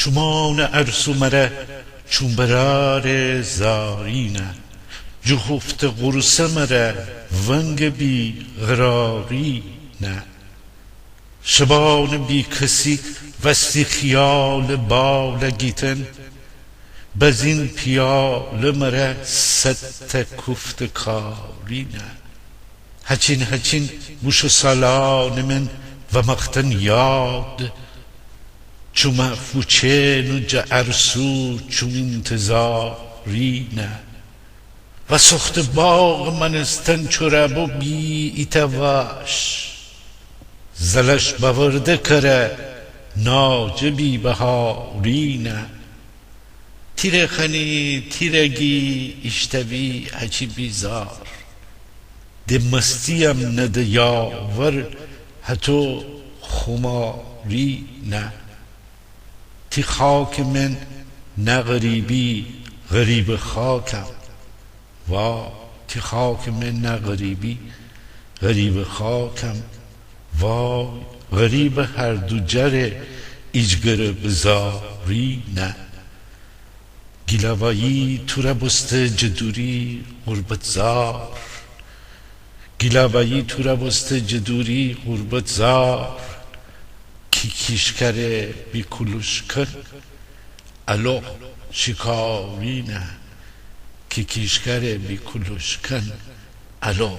چومان ارسو مره چون برار زارینه جهفت قرصه مره ونگ بی غراری نه شبان بی کسی وستی خیال بالگیتن بزین پیاله مره ست کفت کاری نه هچین هچین بوش سالان من و مختن یاد چو مفوچه نجا ارسو چو انتظاری نه و سخت باغ منستن چرابو بی ایتواش زلش باورده کره ناجبی بهاری نه تیره خنی تیرگی اشتوی هچی بیزار ده مستیم نده یاور هتو خماری نه تی خاک من نه غریبی غریب خاکم وا تی خاک من نه غریبی غریب خاکم وای غریب هر دو جره ایجگر بزاری نه گیلاوایی تو را بسته جدوری غربت زار گیلاوایی تو را بسته جدوری غربت زار کی کیشکره بی کلوشکن الو شکاری نه کی کیشکره بی کلوشکن الو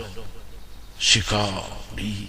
شکاری